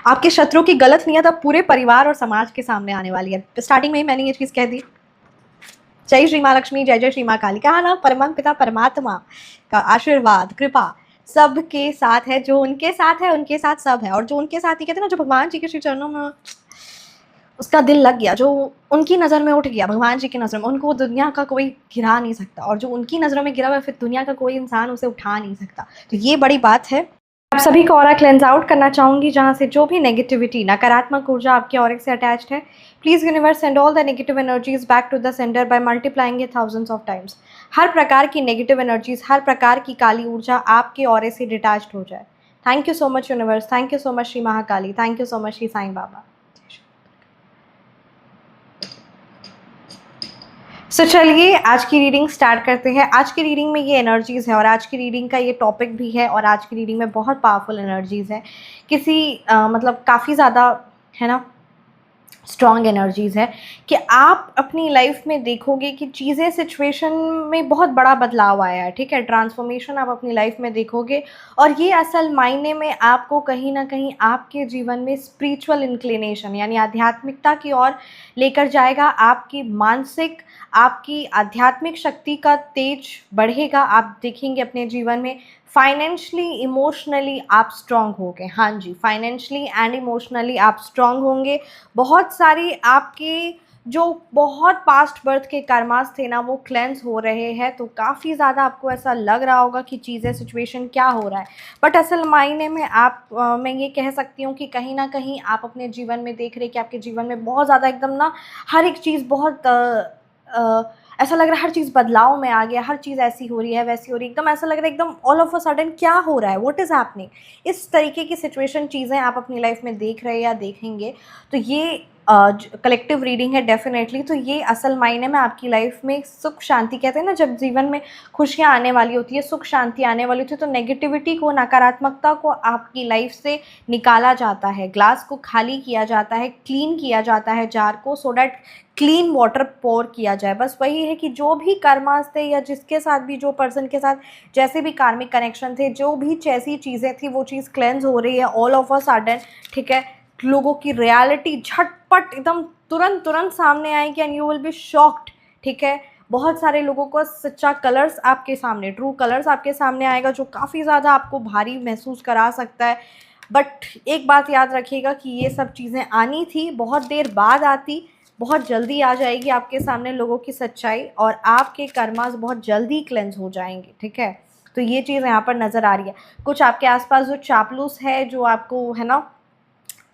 आपके शत्रु की गलत नीयत अब पूरे परिवार और समाज के सामने आने वाली है। स्टार्टिंग में ही मैंने ये चीज़ कह दी। जय श्री माँ लक्ष्मी, जय जय श्री माँ काली। कहा ना, परम पिता परमात्मा का आशीर्वाद कृपा सबके साथ है। जो उनके साथ है उनके साथ सब है, और जो उनके साथ ही कहते हैं ना, जो भगवान जी के श्री चरणों में उसका दिल लग गया, जो उनकी नज़र में उठ गया, भगवान जी की नज़र में, उनको दुनिया का कोई गिरा नहीं सकता, और जो उनकी नज़रों में गिरा हुआ फिर दुनिया का कोई इंसान उसे उठा नहीं सकता। तो ये बड़ी बात है। आप सभी को ऑरा क्लेंस आउट करना चाहूँगी, जहाँ से जो भी नेगेटिविटी, नकारात्मक ऊर्जा आपके ऑरिक से अटैच्ड है, please universe send all the negative energies back to the centre by multiplying it thousands of times. हर प्रकार की नेगेटिव एनर्जीज, हर प्रकार की काली ऊर्जा आपके ऑरे से डिटैच्ड हो जाए। Thank you so much universe, thank you so much Shri Mahakali, thank you so much Shri Sai Baba. So चलिए आज की रीडिंग स्टार्ट करते हैं। आज की रीडिंग में ये एनर्जीज़ है, और आज की रीडिंग का ये टॉपिक भी है, और आज की रीडिंग में बहुत पावरफुल एनर्जीज़ है। किसी मतलब काफ़ी ज़्यादा, है ना, स्ट्रॉन्ग एनर्जीज़ है कि आप अपनी लाइफ में देखोगे कि चीज़ें, सिचुएशन में बहुत बड़ा बदलाव आया है। ठीक है, ट्रांसफॉर्मेशन आप अपनी लाइफ में देखोगे, और ये असल मायने में आपको कहीं ना कहीं आपके जीवन में स्पिरिचुअल इंक्लिनेशन यानी आध्यात्मिकता की ओर लेकर जाएगा। आपकी मानसिक, आपकी आध्यात्मिक शक्ति का तेज बढ़ेगा। आप देखेंगे अपने जीवन में फाइनेंशली, इमोशनली आप स्ट्रांग होंगे। हाँ जी, फाइनेंशली एंड इमोशनली आप स्ट्रांग होंगे। बहुत सारी आपकी जो बहुत पास्ट बर्थ के कर्मास थे ना, वो क्लेंस हो रहे हैं। तो काफ़ी ज़्यादा आपको ऐसा लग रहा होगा कि चीज़ें, सिचुएशन क्या हो रहा है, बट असल मायने में आप मैं ये कह सकती हूँ कि कहीं ना कहीं आप अपने जीवन में देख रहे कि आपके जीवन में बहुत ज़्यादा एकदम ना हर एक चीज़ बहुत ऐसा लग रहा है हर चीज़ बदलाव में आ गया, हर चीज़ ऐसी हो रही है, वैसी हो रही है, एकदम ऐसा लग रहा है एकदम ऑल ऑफ अ सडन क्या हो रहा है, व्हाट इज़ हैपनिंग। इस तरीके की सिचुएशन, चीज़ें आप अपनी लाइफ में देख रहे हैं या देखेंगे। तो ये कलेक्टिव रीडिंग है डेफिनेटली। तो ये असल मायने में आपकी लाइफ में सुख शांति, कहते हैं ना, जब जीवन में खुशियाँ आने वाली होती है, सुख शांति आने वाली होती है, तो नेगेटिविटी को, नकारात्मकता को आपकी लाइफ से निकाला जाता है। ग्लास को खाली किया जाता है, क्लीन किया जाता है जार को, सो डैट क्लीन वाटर पोर किया जाए। बस वही है कि जो भी कर्मास थे, या जिसके साथ भी, जो पर्सन के साथ जैसे भी कार्मिक कनेक्शन थे, जो भी जैसी चीज़ें थी, वो चीज़ क्लेंस हो रही है ऑल ऑफ अ सडन। ठीक है, लोगों की रियलिटी झटपट एकदम तुरंत तुरंत सामने आएगी, and you will be shocked. ठीक है, बहुत सारे लोगों को सच्चा कलर्स आपके सामने, ट्रू कलर्स आपके सामने आएगा, जो काफ़ी ज़्यादा आपको भारी महसूस करा सकता है। बट एक बात याद रखिएगा कि ये सब चीज़ें आनी थी, बहुत देर बाद आती, बहुत जल्दी आ जाएगी आपके सामने लोगों की सच्चाई, और आपके कर्मास बहुत जल्दी क्लेंस हो जाएंगे। ठीक है, तो ये चीज़ यहाँ पर नज़र आ रही है। कुछ आपके आसपास जो चापलूस है, जो आपको, है ना,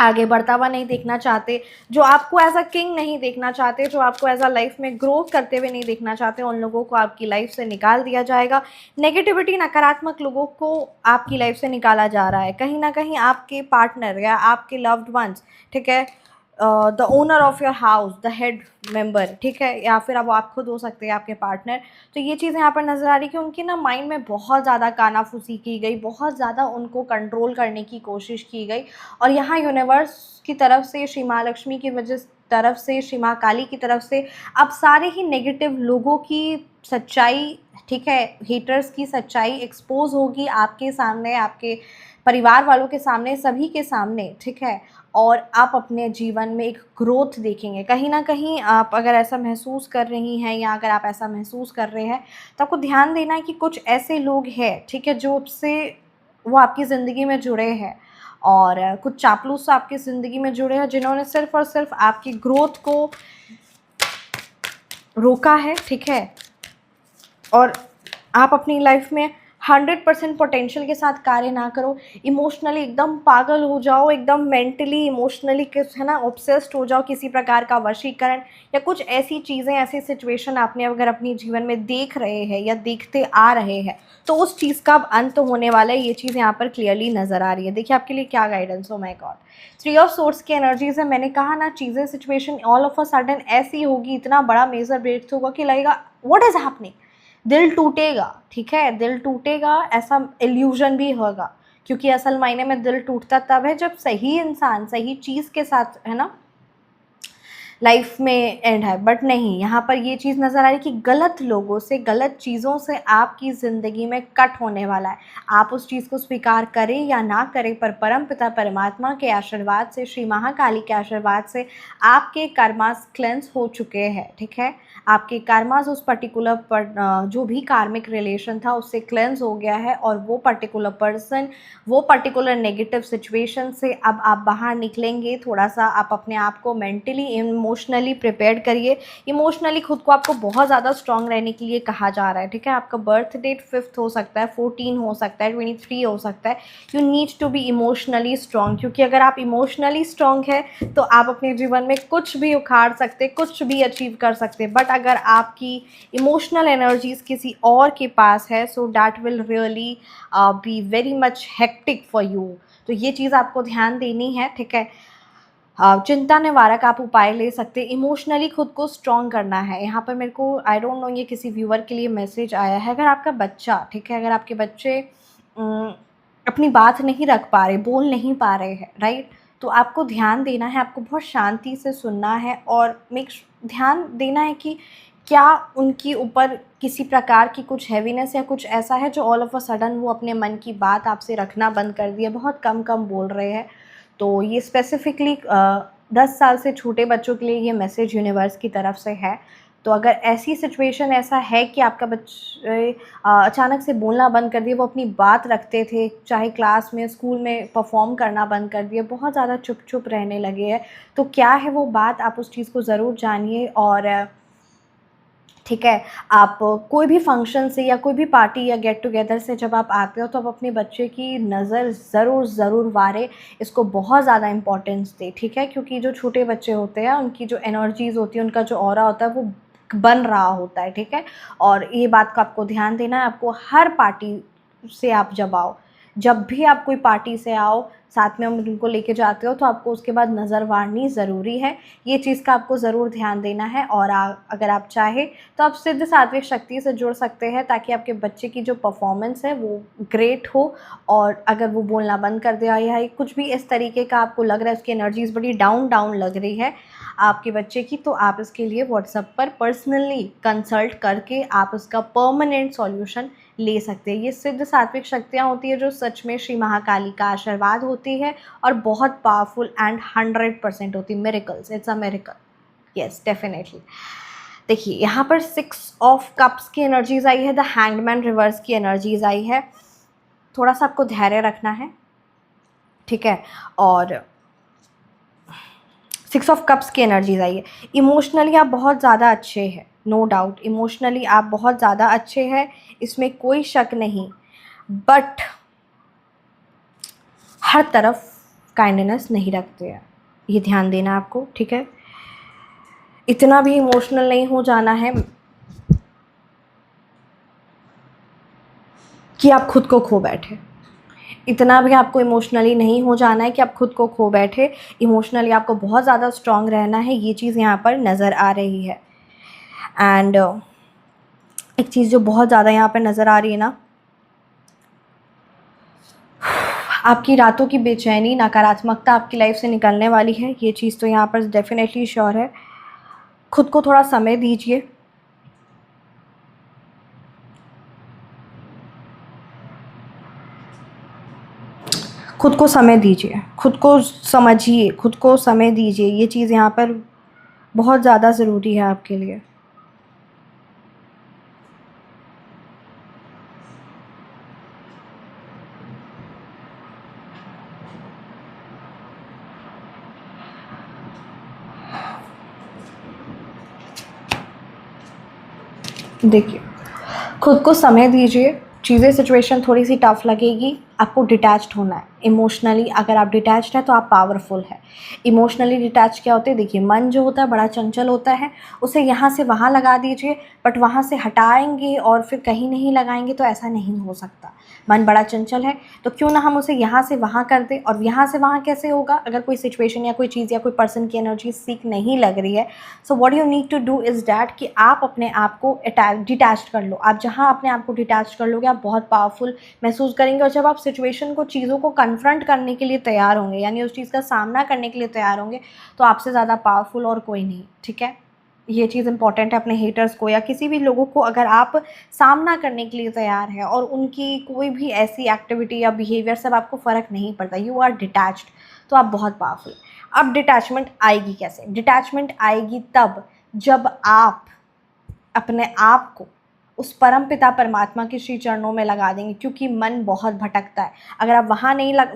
आगे बढ़ता हुआ नहीं देखना चाहते, जो आपको एज अ किंग नहीं देखना चाहते, जो आपको एज अ लाइफ में ग्रो करते हुए नहीं देखना चाहते, उन लोगों को आपकी लाइफ से निकाल दिया जाएगा। नेगेटिविटी, नकारात्मक लोगों को आपकी लाइफ से निकाला जा रहा है। कहीं ना कहीं आपके पार्टनर या आपके लव्ड वंस, ठीक है, the owner of your house, the head member, ठीक है, या फिर अब आप खुद हो सकते हैं, आपके पार्टनर। तो ये चीज़ यहाँ पर नज़र आ रही है कि उनकी ना माइंड में बहुत ज़्यादा कानाफूसी की गई, बहुत ज़्यादा उनको कंट्रोल करने की कोशिश की गई। और यहाँ यूनिवर्स की तरफ से, श्री माँ लक्ष्मी की वजह तरफ से, श्री माँ काली की तरफ से, अब सारे ही नेगेटिव लोगों की सच्चाई, ठीक है, हेटर्स की सच्चाई एक्सपोज होगी आपके सामने, आपके परिवार वालों के सामने, सभी के सामने। ठीक है, और आप अपने जीवन में एक ग्रोथ देखेंगे। कहीं ना कहीं आप अगर ऐसा महसूस कर रही हैं, या अगर आप ऐसा महसूस कर रहे हैं, तो आपको ध्यान देना है कि कुछ ऐसे लोग हैं, ठीक है, जो से वो आपकी ज़िंदगी में जुड़े हैं, और कुछ चापलूस आपकी ज़िंदगी में जुड़े हैं, जिन्होंने सिर्फ़ और सिर्फ आपकी ग्रोथ को रोका है। ठीक है, और आप अपनी लाइफ में 100% पोटेंशियल के साथ कार्य ना करो, इमोशनली एकदम पागल हो जाओ, एकदम मेंटली, इमोशनली, है ना, ऑब्सेस्ड हो जाओ, किसी प्रकार का वशीकरण या कुछ ऐसी चीज़ें, ऐसी सिचुएशन आपने अगर अपनी जीवन में देख रहे हैं या देखते आ रहे हैं, तो उस चीज़ का अब अंत होने वाला है। ये चीज़ यहाँ पर क्लियरली नज़र आ रही है। देखिए आपके लिए क्या गाइडेंस हो। माय गॉड, 3 ऑफ सोर्स की एनर्जीज है। मैंने कहा ना, चीज़ें, situation all of a sudden ऐसी होगी, इतना बड़ा मेजर ब्रेक होगा कि लगेगा व्हाट इज़ हैपनिंग, दिल टूटेगा। ठीक है, दिल टूटेगा, ऐसा इल्यूजन भी होगा, क्योंकि असल मायने में दिल टूटता तब है जब सही इंसान, सही चीज़ के साथ, है ना, लाइफ में एंड है, बट नहीं, यहाँ पर ये चीज़ नज़र आ रही है कि गलत लोगों से, गलत चीज़ों से आपकी ज़िंदगी में कट होने वाला है। आप उस चीज़ को स्वीकार करें या ना करें, पर परमपिता परमात्मा के आशीर्वाद से, श्री महाकाली के आशीर्वाद से आपके कर्मास क्लेंस हो चुके हैं, ठीक है। आपके कर्मास उस पर्टिकुलर पर जो भी कार्मिक रिलेशन था उससे क्लेंस हो गया है, और वो पर्टिकुलर पर्सन, वो पर्टिकुलर नेगेटिव सिचुएशन से अब आप बाहर निकलेंगे। थोड़ा सा आप अपने आप को मेंटली इमोशनली प्रिपेयर करिए। इमोशनली खुद को आपको बहुत ज़्यादा स्ट्रांग रहने के लिए कहा जा रहा है, ठीक है। आपका बर्थ डेट 5 हो सकता है, 14 हो सकता है, 23 हो सकता है। You need to be emotionally strong, क्योंकि अगर आप इमोशनली स्ट्रांग है तो आप अपने जीवन में कुछ भी उखाड़ सकते, कुछ भी अचीव कर सकते। बट अगर आपकी इमोशनल एनर्जीज किसी और के पास है, so that will really be very much hectic for you. तो ये चीज़ आपको ध्यान देनी है, ठीक है। चिंता निवारक आप उपाय ले सकते हैं। इमोशनली खुद को स्ट्रॉन्ग करना है। यहाँ पर मेरे को आई डोंट नो, ये किसी व्यूअर के लिए मैसेज आया है। अगर आपका बच्चा, ठीक है, अगर आपके बच्चे अपनी बात नहीं रख पा रहे, बोल नहीं पा रहे हैं, राइट, तो आपको ध्यान देना है, आपको बहुत शांति से सुनना है और ध्यान देना है कि क्या उनके ऊपर किसी प्रकार की कुछ हैवीनेस या कुछ ऐसा है जो ऑल ऑफ अ सडन वो अपने मन की बात आपसे रखना बंद कर दिए, बहुत कम कम बोल रहे हैं। तो ये स्पेसिफिकली 10 साल से छोटे बच्चों के लिए ये मैसेज यूनिवर्स की तरफ से है। तो अगर ऐसी सिचुएशन ऐसा है कि आपका बच्चे अचानक से बोलना बंद कर दिए, वो अपनी बात रखते थे, चाहे क्लास में, स्कूल में परफॉर्म करना बंद कर दिए, बहुत ज़्यादा चुप चुप रहने लगे हैं, तो क्या है वो बात, आप उस चीज़ को ज़रूर जानिए। और ठीक है, आप कोई भी फंक्शन से या कोई भी पार्टी या गेट टुगेदर से जब आप आते हो तो आप अपने बच्चे की नज़र ज़रूर वारें, इसको बहुत ज़्यादा इम्पोर्टेंस दें, ठीक है। क्योंकि जो छोटे बच्चे होते हैं उनकी जो एनर्जीज़ होती है, उनका जो ऑरा होता है वो बन रहा होता है, ठीक है। और ये बात का आपको ध्यान देना है। आपको हर पार्टी से आप जब भी आप कोई पार्टी से आओ, साथ में हम उनको लेके जाते हो, तो आपको उसके बाद नज़र वारनी ज़रूरी है। ये चीज़ का आपको ज़रूर ध्यान देना है। और अगर आप चाहें तो आप सिद्ध सात्विक शक्ति से जुड़ सकते हैं, ताकि आपके बच्चे की जो परफॉर्मेंस है वो ग्रेट हो। और अगर वो बोलना बंद कर दे या कुछ भी इस तरीके का आपको लग रहा है, उसकी एनर्जीज़ बड़ी डाउन लग रही है आपके बच्चे की, तो आप इसके लिए व्हाट्सएप पर पर्सनली कंसल्ट करके आप इसका परमानेंट सॉल्यूशन ले सकते हैं। ये सिद्ध सात्विक शक्तियाँ होती है जो सच में श्री महाकाली का आशीर्वाद होती है और बहुत पावरफुल एंड 100% होती है। Miracles, it's a miracle, yes definitely. देखिए यहाँ पर 6 ऑफ कप्स की एनर्जीज आई है, द हैंगमैन रिवर्स की एनर्जीज आई है। थोड़ा सा आपको धैर्य रखना है, ठीक है। और 6 ऑफ कप्स की एनर्जीज आई है। इमोशनली आप बहुत ज़्यादा अच्छे हैं, नो डाउट, इमोशनली आप बहुत ज़्यादा अच्छे हैं, इसमें कोई शक नहीं। बट हर तरफ काइंडनेस नहीं रखते हैं, ये ध्यान देना आपको, ठीक है। इतना भी इमोशनल नहीं हो जाना है कि आप खुद को खो बैठे। इतना भी आपको इमोशनली नहीं हो जाना है कि आप खुद को खो बैठे। इमोशनली आपको बहुत ज़्यादा स्ट्रॉन्ग रहना है, ये चीज़ यहाँ पर नज़र आ रही है। एंड एक चीज़ जो बहुत ज़्यादा यहाँ पर नज़र आ रही है ना, आपकी रातों की बेचैनी, नकारात्मकता आपकी लाइफ से निकलने वाली है, ये चीज़ तो यहाँ पर डेफिनेटली श्योर है। खुद को थोड़ा समय दीजिए, खुद को समय दीजिए, खुद को समझिए, खुद को समय दीजिए, ये चीज़ यहाँ पर बहुत ज़्यादा ज़रूरी है आपके लिए। देखिए, खुद को समय दीजिए। चीज़ें, सिचुएशन थोड़ी सी टफ लगेगी, आपको डिटैच्ड होना है इमोशनली। अगर आप डिटैच्ड हैं तो आप पावरफुल है। इमोशनली डिटैच क्या होते हैं, देखिए, मन जो होता है बड़ा चंचल होता है, उसे यहाँ से वहाँ लगा दीजिए, बट वहाँ से हटाएंगे और फिर कहीं नहीं लगाएंगे तो ऐसा नहीं हो सकता। मन बड़ा चंचल है, तो क्यों ना हम उसे यहाँ से वहाँ कर दें। और यहाँ से वहाँ कैसे होगा, अगर कोई सिचुएशन या कोई चीज़ या कोई पर्सन की एनर्जी सीख नहीं लग रही है, so what you need to do is that कि आप अपने आप को डिटैच कर लो। आप जहाँ अपने आप को डिटैच कर लोगे, आप बहुत पावरफुल महसूस करेंगे। और जब आप सिचुएशन को, चीज़ों को कन्फ्रंट करने के लिए तैयार होंगे, यानी उस चीज़ का सामना करने के लिए तैयार होंगे, तो आपसे ज़्यादा पावरफुल और कोई नहीं, ठीक है। ये चीज़ इंपॉर्टेंट है। अपने हेटर्स को या किसी भी लोगों को अगर आप सामना करने के लिए तैयार हैं और उनकी कोई भी ऐसी एक्टिविटी या बिहेवियर से अब आपको फ़र्क नहीं पड़ता, यू आर डिटैच्ड, तो आप बहुत पावरफुल। अब डिटैचमेंट आएगी कैसे? डिटैचमेंट आएगी तब जब आप अपने आप को उस परम पिता परमात्मा के श्री चरणों में लगा देंगे, क्योंकि मन बहुत भटकता है। अगर आप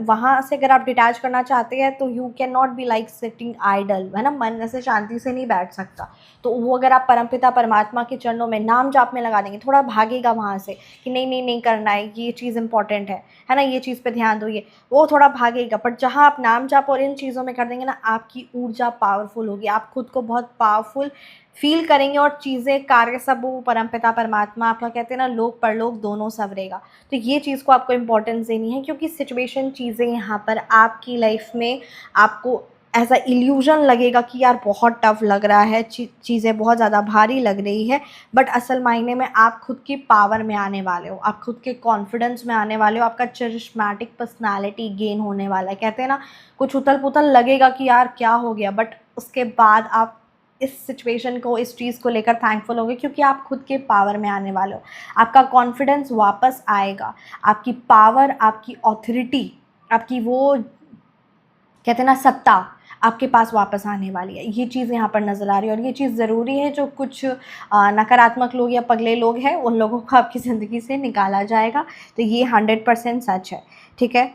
वहाँ से अगर आप डिटैच करना चाहते हैं, तो you can not be like sitting idle, है ना। मन ऐसे शांति से नहीं बैठ सकता। तो वो अगर आप परम पिता परमात्मा के चरणों में नाम जाप में लगा देंगे, थोड़ा भागेगा वहाँ से कि नहीं नहीं नहीं करना है, ये चीज़ इंपॉर्टेंट है ना, ये चीज़ पे ध्यान दो, ये वो थोड़ा भागेगा। बट जहाँ आप नाम जाप और इन चीज़ों में कर देंगे ना, आपकी ऊर्जा पावरफुल होगी, आप खुद को बहुत पावरफुल फील करेंगे और चीज़ें, कार्य सब वो परमपिता परमात्मा, आपका कहते हैं ना, लोक परलोक दोनों संवरेगा। तो ये चीज़ को आपको इम्पोर्टेंस देनी है, क्योंकि सिचुएशन, चीज़ें यहाँ पर आपकी लाइफ में आपको ऐसा इल्यूजन लगेगा कि यार बहुत टफ लग रहा है, चीज़ें बहुत ज़्यादा भारी लग रही है, बट असल मायने में आप खुद की पावर में आने वाले हो, आप खुद के कॉन्फिडेंस में आने वाले हो, आपका चरिस्मेटिक पर्सनालिटी गेन होने वाला है। कहते हैं ना, कुछ उथल पुथल लगेगा कि यार क्या हो गया, बट उसके बाद आप इस सिचुएशन को, इस चीज़ को लेकर थैंकफुल होगे, क्योंकि आप खुद के पावर में आने वाले हो। आपका कॉन्फिडेंस वापस आएगा, आपकी पावर, आपकी ऑथोरिटी, आपकी वो कहते हैं ना सत्ता, आपके पास वापस आने वाली है। ये चीज़ यहाँ पर नज़र आ रही है, और ये चीज़ ज़रूरी है। जो कुछ नकारात्मक लोग या पगले लोग हैं, उन लोगों को आपकी ज़िंदगी से निकाला जाएगा। तो ये 100% सच है, ठीक है।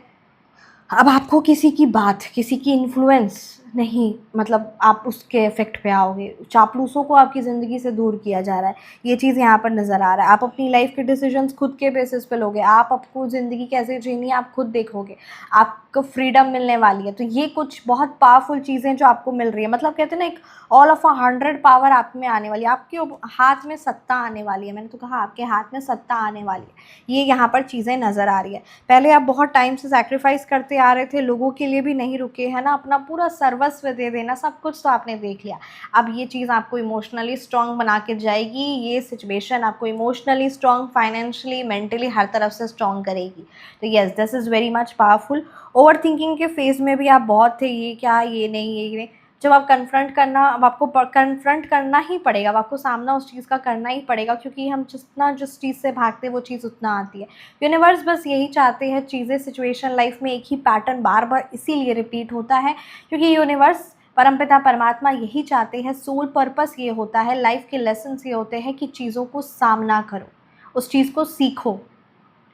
अब आपको किसी की बात, किसी की इन्फ्लुएंस नहीं, मतलब आप उसके इफ़ेक्ट पे आओगे। चापलूसों को आपकी ज़िंदगी से दूर किया जा रहा है, ये चीज़ यहाँ पर नज़र आ रहा है। आप अपनी लाइफ के डिसीजंस खुद के बेसिस पे लोगे, आप आपको ज़िंदगी कैसे जीनी है आप खुद देखोगे, आपको फ्रीडम मिलने वाली है। तो ये कुछ बहुत पावरफुल चीज़ें जो आपको मिल रही है, मतलब कहते हैं ना, एक ऑल ऑफ 100 पावर आप में आने वाली है, आपके हाथ में सत्ता आने वाली है। मैंने तो कहा आपके हाथ में सत्ता आने वाली है, ये यहाँ पर चीज़ें नज़र आ रही है। पहले आप बहुत टाइम से सैक्रिफाइस करते आ रहे थे, लोगों के लिए भी नहीं रुके, है ना, अपना पूरा सर्वस्व दे देना, सब कुछ तो आपने देख लिया। अब ये चीज़ आपको इमोशनली स्ट्रॉन्ग बना के जाएगी, ये सिचुएशन आपको इमोशनली स्ट्रॉन्ग, फाइनेंशियली, मेंटली, हर तरफ से स्ट्रॉन्ग करेगी। तो yes, this is very much powerful. Over thinking के फेज़ में भी आप बहुत थे, ये क्या, ये नहीं, ये नहीं। जब आप कन्फ्रंट करना, अब आपको कन्फ्रंट करना ही पड़ेगा, अब आपको सामना उस चीज़ का करना ही पड़ेगा, क्योंकि हम जितना जिस चीज़ से भागते हैं वो चीज़ उतना आती है। यूनिवर्स बस यही चाहते हैं, चीज़ें, सिचुएशन, लाइफ में एक ही पैटर्न बार बार इसीलिए रिपीट होता है, क्योंकि यूनिवर्स, परमपिता परमात्मा यही चाहते हैं। सोल पर्पस ये होता है, लाइफ के लेसन्स ये होते हैं कि चीज़ों को सामना करो, उस चीज़ को सीखो।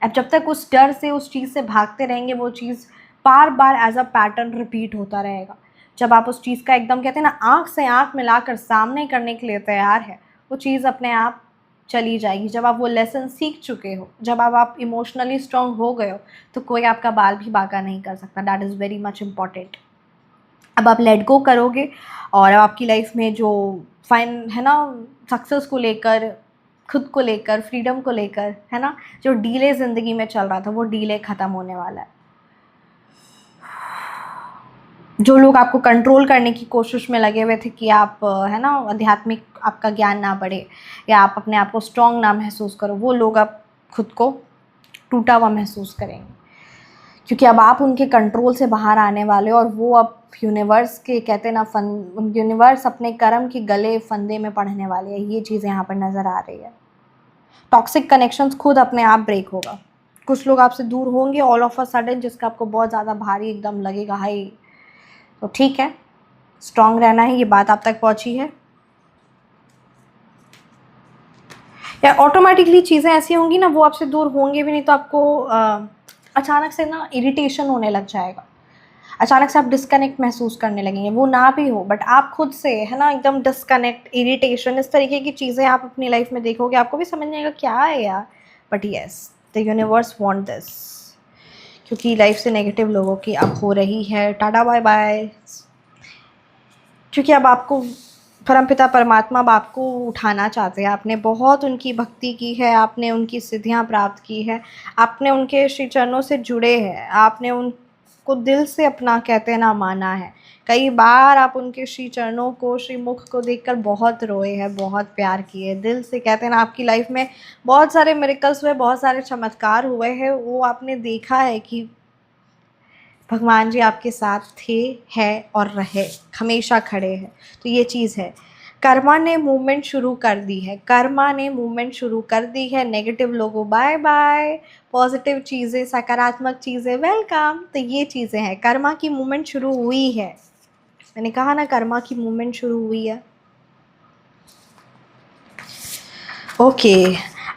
अब जब तक उस डर से, उस चीज़ से भागते रहेंगे, वो चीज़ बार बार एज अ पैटर्न रिपीट होता रहेगा। जब आप उस चीज़ का एकदम कहते हैं ना, आँख से आँख मिलाकर सामने करने के लिए तैयार है, वो चीज़ अपने आप चली जाएगी। जब आप वो लेसन सीख चुके हो, जब आप इमोशनली स्ट्रॉन्ग हो गए हो, तो कोई आपका बाल भी बांका नहीं कर सकता। That is very much important. अब आप लेट गो करोगे, और आपकी लाइफ में जो फाइन है ना, सक्सेस को लेकर, खुद को लेकर, फ्रीडम को लेकर, है ना, जो डीले ज़िंदगी में चल रहा था, वो डीले ख़त्म होने वाला है। जो लोग आपको कंट्रोल करने की कोशिश में लगे हुए थे कि आप, है ना, आध्यात्मिक आपका ज्ञान ना बढ़े, या आप अपने आप को स्ट्रॉन्ग ना महसूस करो, वो लोग अब खुद को टूटा हुआ महसूस करेंगे, क्योंकि अब आप उनके कंट्रोल से बाहर आने वाले हो, और वो अब यूनिवर्स के, कहते हैं ना, यूनिवर्स अपने कर्म के गले फंदे में पड़ने वाले हैं। ये चीज़ें यहाँ पर नज़र आ रही है। टॉक्सिक कनेक्शंस खुद अपने आप ब्रेक होगा। कुछ लोग आपसे दूर होंगे ऑल ऑफ अ सडन, जिसका आपको बहुत ज़्यादा भारी एकदम लगेगा, हाई। तो ठीक है, स्ट्रॉन्ग रहना है, ये बात आप तक पहुंची है। या ऑटोमेटिकली चीज़ें ऐसी होंगी ना, वो आपसे दूर होंगे भी नहीं, तो आपको अचानक से ना इरिटेशन होने लग जाएगा, अचानक से आप डिस्कनेक्ट महसूस करने लगेंगे। वो ना भी हो, बट आप खुद से, है ना, एकदम डिस्कनेक्ट, इरिटेशन, इस तरीके की चीज़ें आप अपनी लाइफ में देखोगे, आपको भी समझ नहीं आएगा क्या है यार। But yes, the universe want this, क्योंकि लाइफ से नेगेटिव लोगों की अब हो रही है टाटा बाय बाय। क्योंकि अब आपको परमपिता परमात्मा अब आपको उठाना चाहते हैं। आपने बहुत उनकी भक्ति की है, आपने उनकी सिद्धियां प्राप्त की है, आपने उनके श्री चरणों से जुड़े हैं, आपने उनको दिल से अपना कहते हैं ना माना है। कई बार आप उनके श्री चरणों को, श्री मुख को देखकर बहुत रोए हैं, बहुत प्यार किए दिल से, कहते हैं ना आपकी लाइफ में बहुत सारे मिरेकल्स हुए, बहुत सारे चमत्कार हुए हैं। वो आपने देखा है कि भगवान जी आपके साथ थे, हैं और रहे, हमेशा खड़े हैं। तो ये चीज़ है। कर्मा ने मूवमेंट शुरू कर दी है, कर्मा ने मूवमेंट शुरू कर दी है। नेगेटिव लोगों बाय बाय, पॉजिटिव चीज़ें, सकारात्मक चीज़ें वेलकम। तो ये चीज़ें हैं, कर्मा की मूवमेंट शुरू हुई है। मैंने कहा ना कर्मा की मूवमेंट शुरू हुई है। ओके,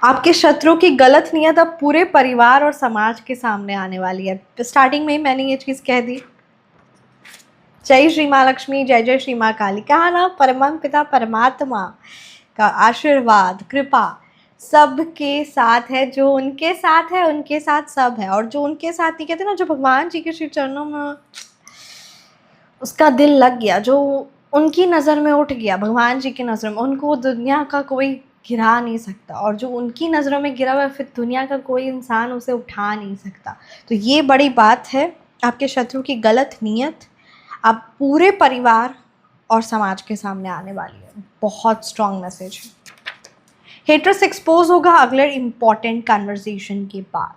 आपके शत्रु की गलत नीयत अब पूरे परिवार और समाज के सामने आने वाली है। स्टार्टिंग में ही मैंने ये चीज़ कह दी। जय श्री माँ लक्ष्मी, जय जय श्री माँ काली। कहा ना परम पिता परमात्मा का आशीर्वाद, कृपा सबके साथ है। जो उनके साथ है उनके साथ सब है, और जो उनके साथ नहीं, कहते ना जो भगवान जी के श्री चरणों में उसका दिल लग गया, जो उनकी नज़र में उठ गया, भगवान जी की नज़र में, उनको दुनिया का कोई गिरा नहीं सकता। और जो उनकी नज़रों में गिरा हुआ, फिर दुनिया का कोई इंसान उसे उठा नहीं सकता। तो ये बड़ी बात है। आपके शत्रु की गलत नीयत अब पूरे परिवार और समाज के सामने आने वाली है। बहुत स्ट्रॉन्ग मैसेज है। हेटर्स एक्सपोज होगा अगले इम्पॉर्टेंट कन्वर्सेशन के बाद।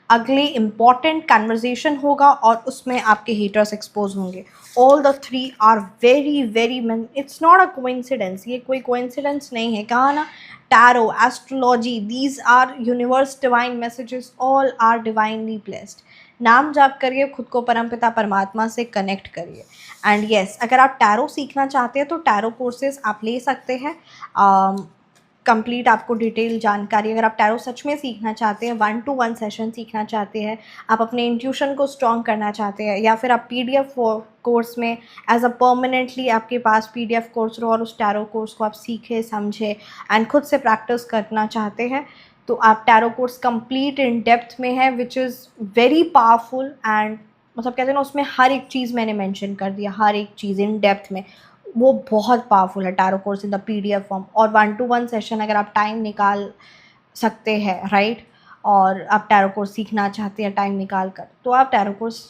अगले इम्पॉर्टेंट कन्वर्सेशन होगा और उसमें आपके हेटर्स एक्सपोज होंगे। All the three are very very it's not a coincidence, ये कोई कोइंसिडेंस नहीं है। कहा ना tarot, astrology, these are universe divine messages, all are divinely blessed. नाम जाप करिए, खुद को परमपिता परमात्मा से कनेक्ट करिए। एंड येस, अगर आप टैरो सीखना चाहते हैं तो टैरो कोर्सेज आप ले सकते हैं। कंप्लीट आपको डिटेल जानकारी, अगर आप टैरो सच में सीखना चाहते हैं, 1-to-1 सेशन सीखना चाहते हैं, आप अपने इंट्यूशन को स्ट्रॉन्ग करना चाहते हैं, या फिर आप पीडीएफ कोर्स में एज अ परमानेंटली आपके पास पीडीएफ कोर्स हो और उस टैरो कोर्स को आप सीखें, समझें एंड खुद से प्रैक्टिस करना चाहते हैं, तो आप tarot course complete in depth में है, which is very powerful. And मतलब कहते हैं ना उसमें हर एक चीज़ मैंने मेंशन कर दिया, हर एक चीज़ इन डेप्थ में, वो बहुत पावरफुल है tarot course in the PDF form. और 1-to-1 सेशन अगर आप टाइम निकाल सकते हैं, राइट, और आप टैरो कोर्स सीखना चाहते हैं टाइम निकाल कर, तो आप टैरो कोर्स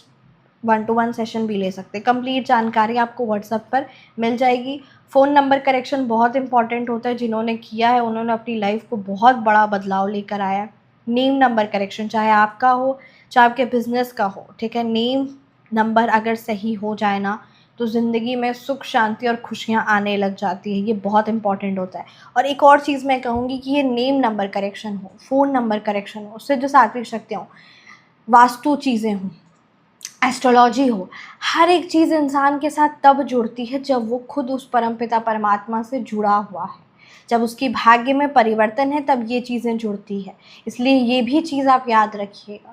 1-to-1 सेशन भी ले सकते हैं। कंप्लीट जानकारी आपको व्हाट्सएप पर मिल जाएगी। फ़ोन नंबर करेक्शन बहुत इंपॉर्टेंट होता है, जिन्होंने किया है उन्होंने अपनी लाइफ को बहुत बड़ा बदलाव लेकर आया है। नेम नंबर करेक्शन, चाहे आपका हो चाहे आपके बिजनेस का हो, ठीक है, नेम नंबर अगर सही हो जाए ना तो ज़िंदगी में सुख शांति और खुशियाँ आने लग जाती है। ये बहुत इंपॉर्टेंट होता है। और एक और चीज़ मैं कहूँगी कि ये नेम नंबर करेक्शन हो, फ़ोन नंबर करेक्शन हो, उससे जो सात्विक शक्तियाँ हों, वास्तु चीज़ें हों, एस्ट्रोलॉजी हो, हर एक चीज़ इंसान के साथ तब जुड़ती है जब वो खुद उस परमपिता परमात्मा से जुड़ा हुआ है। जब उसकी भाग्य में परिवर्तन है तब ये चीज़ें जुड़ती है। इसलिए ये भी चीज़ आप याद रखिएगा।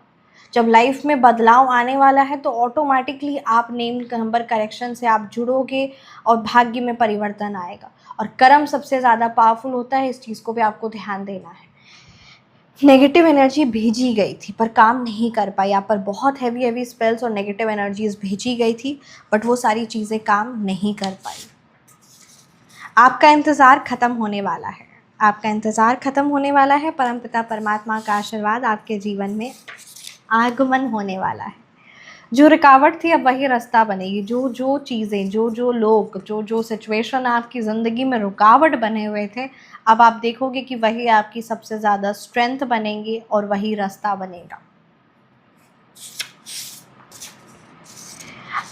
जब लाइफ में बदलाव आने वाला है तो ऑटोमेटिकली आप नेम नंबर करेक्शन से आप जुड़ोगे और भाग्य में परिवर्तन आएगा। और कर्म सबसे ज़्यादा पावरफुल होता है, इस चीज़ को भी आपको ध्यान देना है। नेगेटिव एनर्जी भेजी गई थी पर काम नहीं कर पाई, आप पर बहुत हैवी स्पेल्स और नेगेटिव एनर्जीज भेजी गई थी, बट वो सारी चीज़ें काम नहीं कर पाई। आपका इंतज़ार ख़त्म होने वाला है, आपका इंतज़ार ख़त्म होने वाला है। परमपिता परमात्मा का आशीर्वाद आपके जीवन में आगमन होने वाला है। जो रुकावट थी अब वही रास्ता बनेगी। जो जो चीज़ें, जो जो लोग, जो जो सिचुएशन आपकी ज़िंदगी में रुकावट बने हुए थे, अब आप देखोगे कि वही आपकी सबसे ज़्यादा स्ट्रेंथ बनेंगे और वही रास्ता बनेगा।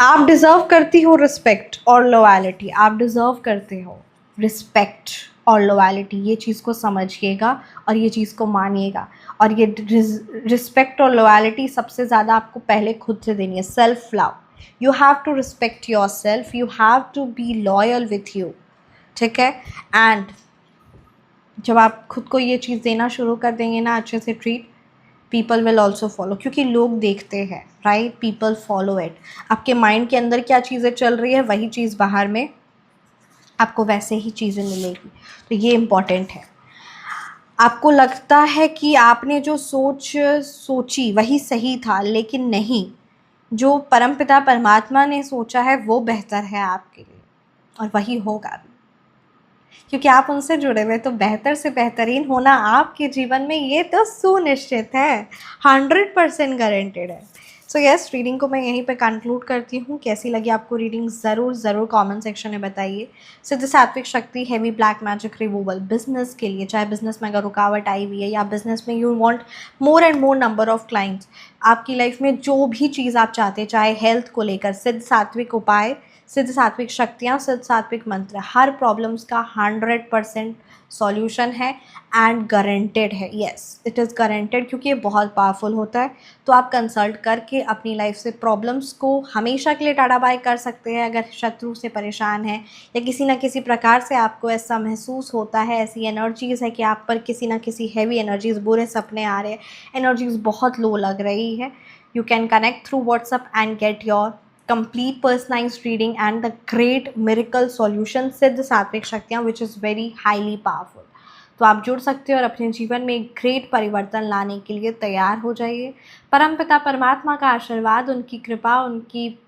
आप डिज़र्व करती हो रिस्पेक्ट और लॉयल्टी, आप डिज़र्व करते हो रिस्पेक्ट और लॉयल्टी। ये चीज़ को समझिएगा और ये चीज़ को मानिएगा। और ये रिस्पेक्ट और लॉयल्टी सबसे ज़्यादा आपको पहले खुद से देनी है। Self love, you have to respect your self, you have to be loyal with you, ठीक है। एंड जब आप खुद को ये चीज़ देना शुरू कर देंगे ना, अच्छे से treat, people will also follow, क्योंकि लोग देखते हैं, राइट, पीपल फॉलो इट। आपके माइंड के अंदर क्या चीज़ें चल रही है वही चीज़ बाहर में आपको वैसे ही चीज़ें मिलेगी। तो ये इम्पॉर्टेंट है। आपको लगता है कि आपने जो सोची वही सही था, लेकिन नहीं, जो परमपिता परमात्मा ने सोचा है वो बेहतर है आपके लिए और वही होगा भी। क्योंकि आप उनसे जुड़े हुए, तो बेहतर से बेहतरीन होना आपके जीवन में ये तो सुनिश्चित है, 100% गारंटेड है। सो यस, रीडिंग को मैं यहीं पे कंक्लूड करती हूँ। कैसी लगी आपको रीडिंग ज़रूर कमेंट सेक्शन में बताइए। सिद्ध सात्विक शक्ति heavy black magic removal business के लिए, चाहे बिजनेस में अगर रुकावट आई हुई है या बिजनेस में you want more and more number of clients, आपकी लाइफ में जो भी चीज़ आप चाहते हैं, चाहे हेल्थ को लेकर, सिद्ध सात्विक उपाय, सिद्ध सात्विक शक्तियाँ, सिद्ध सात्विक मंत्र, हर प्रॉब्लम्स का 100% सॉल्यूशन है एंड गारंटेड है। येस, इट इज़ गारंटेड, क्योंकि ये बहुत पावरफुल होता है। तो आप कंसल्ट करके अपनी लाइफ से प्रॉब्लम्स को हमेशा के लिए टाटा बाय कर सकते हैं। अगर शत्रु से परेशान है या किसी न किसी प्रकार से आपको ऐसा महसूस होता है, ऐसी एनर्जीज़ है कि आप पर किसी न किसी हैवी एनर्जीज़, बुरे सपने आ रहे हैं, एनर्जीज़ बहुत लो लग रही है, you can connect through WhatsApp and get your complete personalized reading and the great miracle solution सिद्ध सात्विक शक्तियाँ, which is very highly powerful। तो आप जुड़ सकते हो और अपने जीवन में एक ग्रेट परिवर्तन लाने के लिए तैयार हो जाइए। परमपिता परमात्मा का आशीर्वाद, उनकी कृपा, उनकी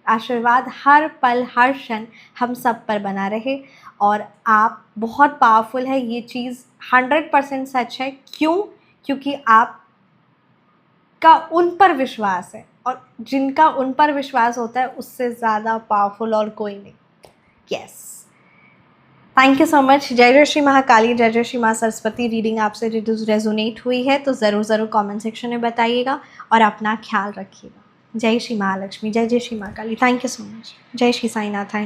आशीर्वाद हर पल हर क्षण हम सब पर बना रहे। और आप बहुत पावरफुल है, ये चीज़ 100% सच है। क्यों? क्योंकि आप का उन पर विश्वास है, और जिनका उन पर विश्वास होता है उससे ज़्यादा पावरफुल और कोई नहीं। Yes, thank you so much. जय जय श्री महाकाली, जय जय श्री माँ सरस्वती। रीडिंग आपसे रेजोनेट हुई है तो ज़रूर कमेंट सेक्शन में बताइएगा और अपना ख्याल रखिएगा। जय श्री महालक्ष्मी, जय जय Shri Mahakali. Thank you so much. जय श्री साईनाथ।